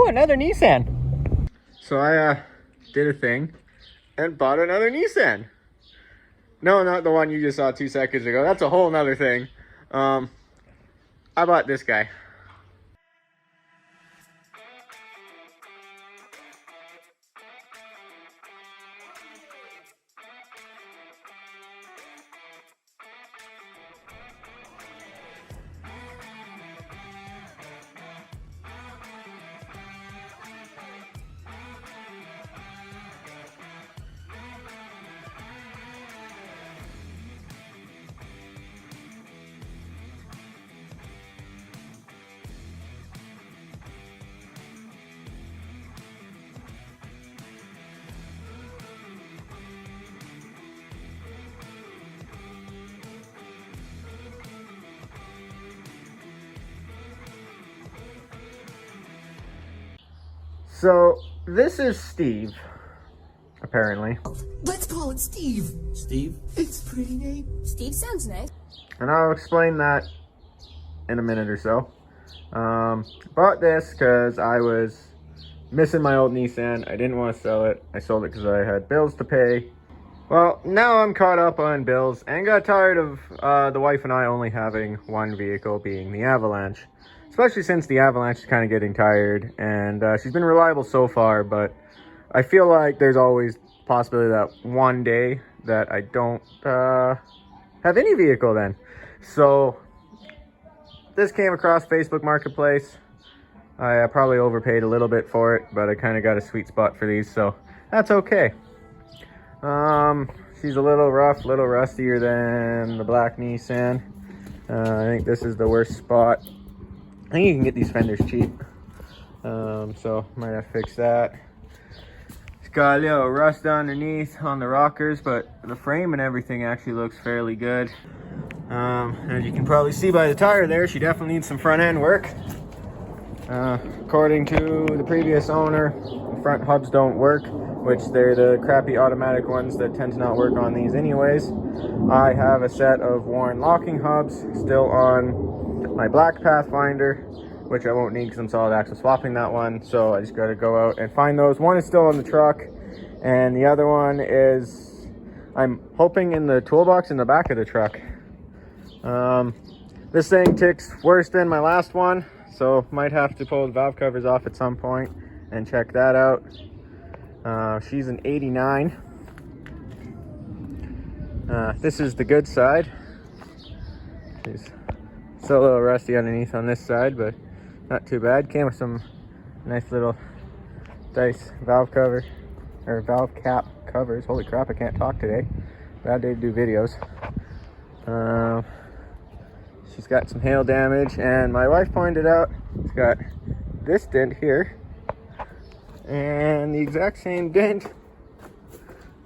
Ooh, another Nissan. So I did a thing and bought another Nissan. No, not the one you just saw 2 seconds ago. That's a whole nother thing. I bought this guy. So this is Steve, apparently. Let's call it Steve. Steve? It's a pretty name. Steve sounds nice. And I'll explain that in a minute or so. Bought this because I was missing my old Nissan. I didn't want to sell it. I sold it because I had bills to pay. Well, now I'm caught up on bills and got tired of the wife and I only having one vehicle, being the Avalanche. Especially since the Avalanche is kind of getting tired, and she's been reliable so far, but I feel like there's always possibility that one day that I don't have any vehicle then. So this came across Facebook Marketplace. I probably overpaid a little bit for it, but I kind of got a sweet spot for these, so that's okay. She's a little rough, a little rustier than the black Nissan. I think this is the worst spot. I think you can get these fenders cheap, so might have to fix that. It's got a little rust underneath on the rockers, but the frame and everything actually looks fairly good. As you can probably see by the tire there, she definitely needs some front end work. According to the previous owner, the front hubs don't work, which they're the crappy automatic ones that tend to not work on these anyways. I have a set of worn locking hubs still on my black Pathfinder, which I won't need because I'm solid axle swapping that one, so I just got to go out and find those. One is still on the truck, and the other one is, I'm hoping, in the toolbox in the back of the truck. This thing ticks worse than my last one, so might have to pull the valve covers off at some point and check that out. She's an 89. This is the good side. She's still a little rusty underneath on this side, but not too bad. Came with some nice little dice valve cover, or valve cap covers. Holy crap, I can't talk today. Bad day to do videos. She's got some hail damage, and my wife pointed out it's got this dent here and the exact same dent,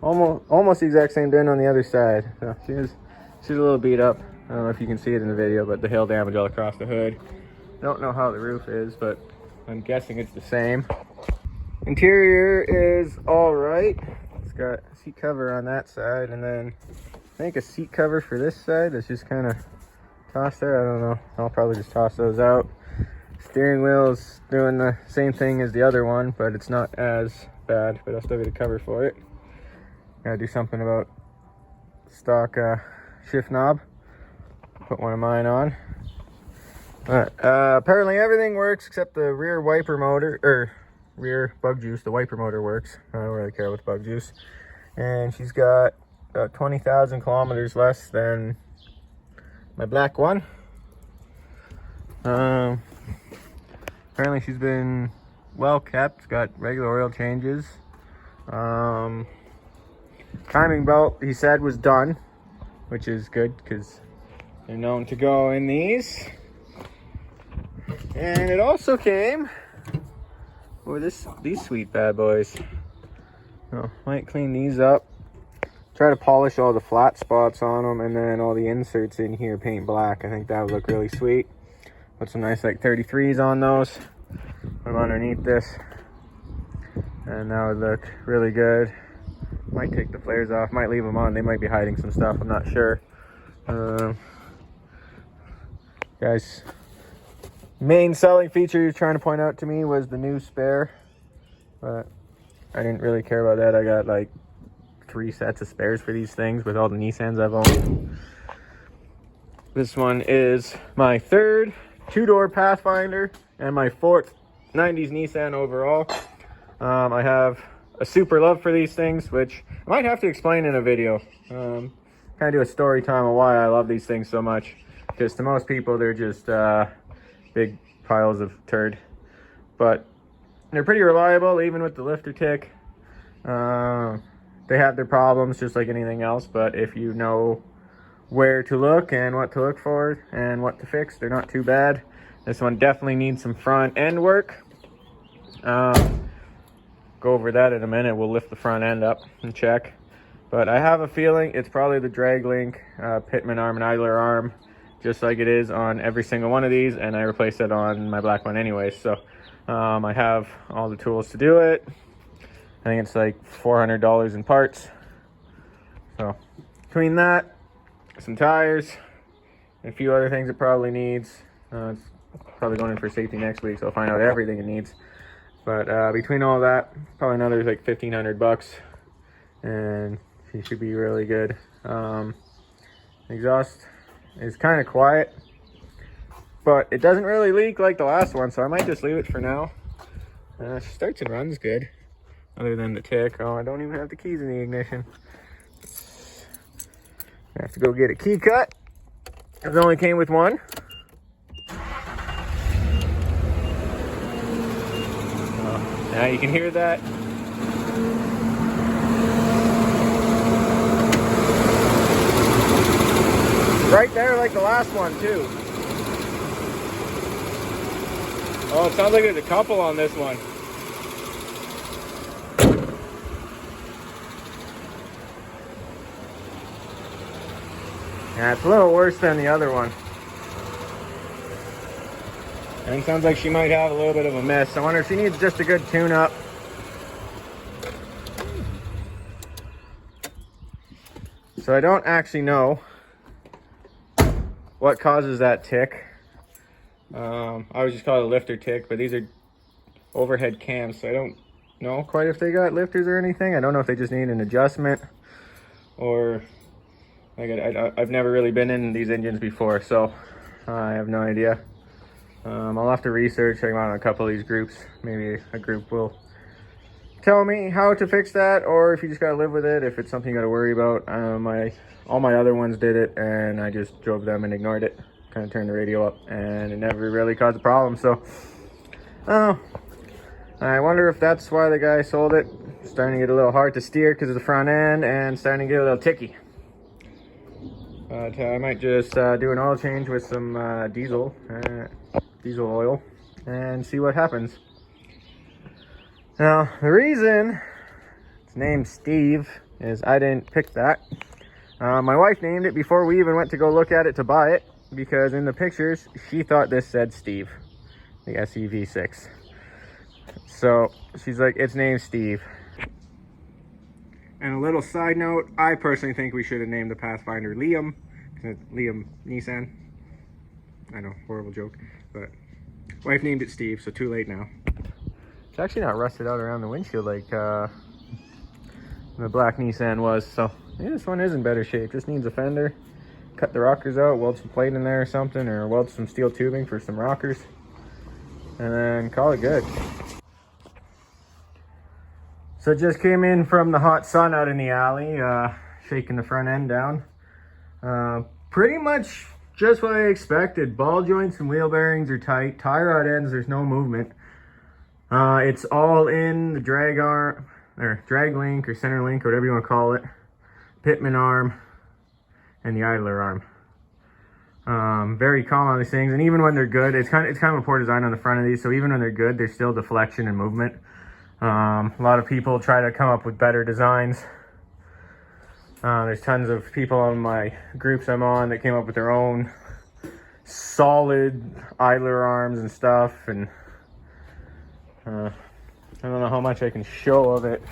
almost the exact same dent on the other side. So she's a little beat up. I don't know if you can see it in the video, but the hail damage all across the hood. Don't know how the roof is, but I'm guessing it's the same. Interior is all right. It's got a seat cover on that side, and then I think a seat cover for this side that's just kind of tossed there. I don't know. I'll probably just toss those out. Steering wheel is doing the same thing as the other one, but it's not as bad, but I'll still get a cover for it. Gotta do something about stock shift knob. Put one of mine on. Alright, apparently everything works except the rear wiper motor, or rear bug juice. The wiper motor works. I don't really care about the bug juice. And she's got 20,000 kilometers less than my black one. Apparently she's been well kept. It's got regular oil changes. Timing belt, he said, was done, which is good because they're known to go in these. And it also came with these sweet bad boys. So, might clean these up. Try to polish all the flat spots on them, and then all the inserts in here paint black. I think that would look really sweet. Put some nice like 33s on those. Put them underneath this. And that would look really good. Might take the flares off, might leave them on. They might be hiding some stuff, I'm not sure. Guys, main selling feature he was trying to point out to me was the new spare, but I didn't really care about that. I got like 3 sets of spares for these things with all the Nissans I've owned. This one is my 3rd 2-door Pathfinder and my 4th 90s Nissan overall. I have a super love for these things, which I might have to explain in a video. Kind of do a story time of why I love these things so much. Because to most people, they're just big piles of turd. But they're pretty reliable, even with the lifter tick. They have their problems just like anything else, but if you know where to look and what to look for and what to fix, they're not too bad. This one definitely needs some front end work. Go over that in a minute. We'll lift the front end up and check. But I have a feeling it's probably the drag link, pitman arm and idler arm, just like it is on every single one of these, and I replaced it on my black one anyway. So I have all the tools to do it. I think it's like $400 in parts. So between that, some tires, and a few other things it probably needs. It's probably going in for safety next week, so I'll find out everything it needs. But between all that, probably another like $1,500, and she should be really good. Exhaust is kind of quiet, but it doesn't really leak like the last one, so I might just leave it for now. She starts and runs good, other than the tick. Oh, I don't even have the keys in the ignition. I have to go get a key cut. It only came with one. Now you can hear that. Right there like the last one too. Oh, it sounds like there's a couple on this one. Yeah, it's a little worse than the other one. And it sounds like she might have a little bit of a mess. I wonder if she needs just a good tune-up. So I don't actually know what causes that tick. I always just call it a lifter tick, but these are overhead cams, so I don't know quite if they got lifters or anything. I don't know if they just need an adjustment, or like I've never really been in these engines before, so I have no idea. I'll have to research. I'm on a couple of these groups. Maybe a group will tell me how to fix that, or if you just gotta live with it, if it's something you gotta worry about. All my other ones did it, and I just drove them and ignored it. Kind of turned the radio up, and it never really caused a problem. So, I wonder if that's why the guy sold it. It's starting to get a little hard to steer because of the front end, and starting to get a little ticky. But I might just do an oil change with some diesel oil and see what happens. Now, the reason it's named Steve is I didn't pick that. My wife named it before we even went to go look at it to buy it, because in the pictures, she thought this said Steve, the SEV6. So she's like, it's named Steve. And a little side note, I personally think we should have named the Pathfinder Liam, because it's Liam Nissan. I know, horrible joke, but wife named it Steve, so too late now. It's actually not rusted out around the windshield like the black Nissan was, so yeah, this one is in better shape. Just needs a fender. Cut the rockers out, weld some plate in there or something, or weld some steel tubing for some rockers, and then call it good. So it just came in from the hot sun out in the alley, shaking the front end down. Pretty much just what I expected. Ball joints and wheel bearings are tight. Tie rod ends, there's no movement. It's all in the drag arm, or drag link, or center link, or whatever you want to call it. Pitman arm and the idler arm. Very calm on these things, and even when they're good, it's kind of a poor design on the front of these, so even when they're good, there's still deflection and movement. A lot of people try to come up with better designs. There's tons of people on my groups I'm on that came up with their own solid idler arms and stuff, and I don't know how much I can show of it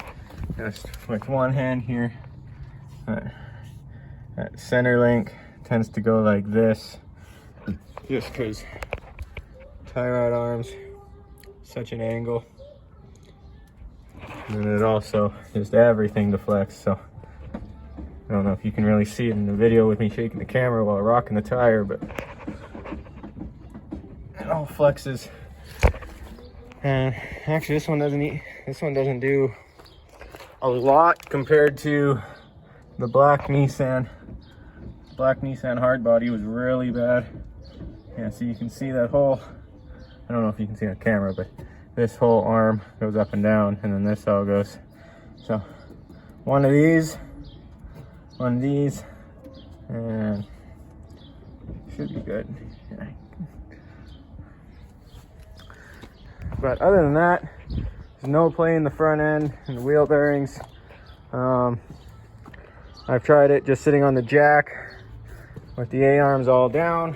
just with one hand here. That center link tends to go like this, just because tie rod arms, such an angle. And then it also, just everything deflects, so I don't know if you can really see it in the video with me shaking the camera while rocking the tire, but it all flexes. And actually this one doesn't do a lot compared to the black Nissan. Black Nissan hard body was really bad. Yeah, so you can see that whole, I don't know if you can see on camera, but this whole arm goes up and down, and then this all goes. So one of these, and should be good. Yeah. But other than that, there's no play in the front end and the wheel bearings. I've tried it just sitting on the jack with the A-arms all down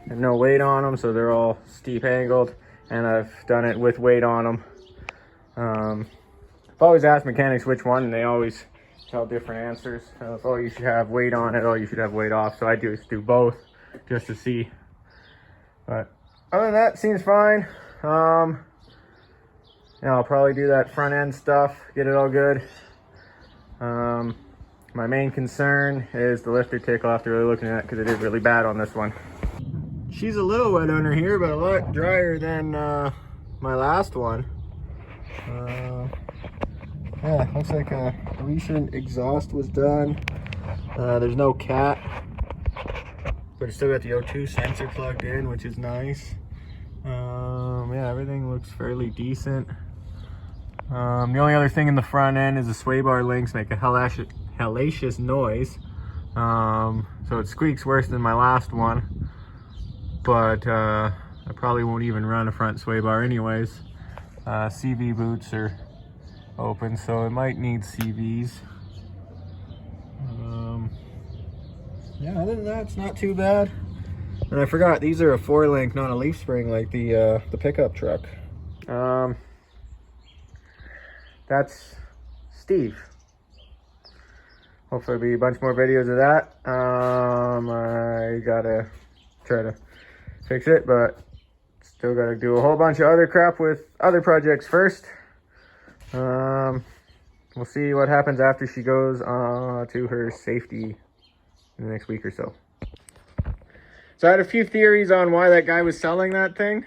and no weight on them, so they're all steep angled, and I've done it with weight on them. I've always asked mechanics which one, and they always tell different answers. Oh, you should have weight on it, oh, you should have weight off, so I just do both just to see. But other than that, seems fine. Yeah, I'll probably do that front end stuff, get it all good. My main concern is the lifter tick. I'll have to really look at it because it is really bad on this one. She's a little wet under here, but a lot drier than my last one. Yeah, looks like a recent exhaust was done. There's no cat, but it's still got the O2 sensor plugged in, which is nice. Yeah, everything looks fairly decent. The only other thing in the front end is the sway bar links make a hellacious noise. So it squeaks worse than my last one, but I probably won't even run a front sway bar anyways. CV boots are open, so it might need CVs. Yeah, other than that, it's not too bad. And I forgot, these are a 4-link, not a leaf spring like the pickup truck. That's Steve. Hopefully there'll be a bunch more videos of that. I gotta try to fix it, but still gotta do a whole bunch of other crap with other projects first. We'll see what happens after she goes to her safety in the next week or so. So I had a few theories on why that guy was selling that thing,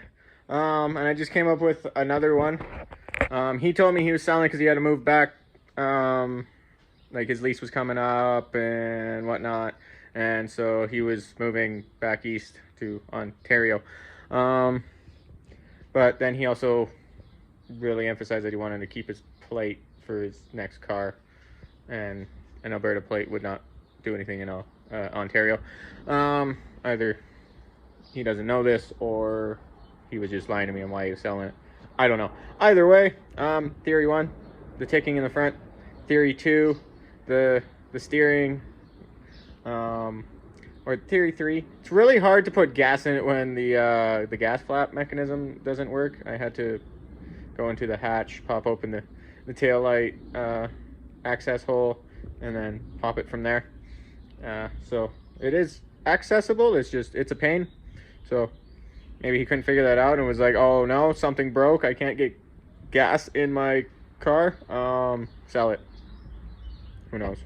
and I just came up with another one. He told me he was selling because he had to move back, like his lease was coming up and whatnot, and so he was moving back east to Ontario. But then he also really emphasized that he wanted to keep his plate for his next car, and an Alberta plate would not do anything in Ontario. Either he doesn't know this, or he was just lying to me on why he was selling it. I don't know. Either way, theory 1, the ticking in the front. Theory 2, the steering. Or theory 3, it's really hard to put gas in it when the gas flap mechanism doesn't work. I had to go into the hatch, pop open the tail light access hole, and then pop it from there. So it is accessible, it's a pain. So maybe he couldn't figure that out and was like, oh no, something broke, I can't get gas in my car. Sell it. Who knows?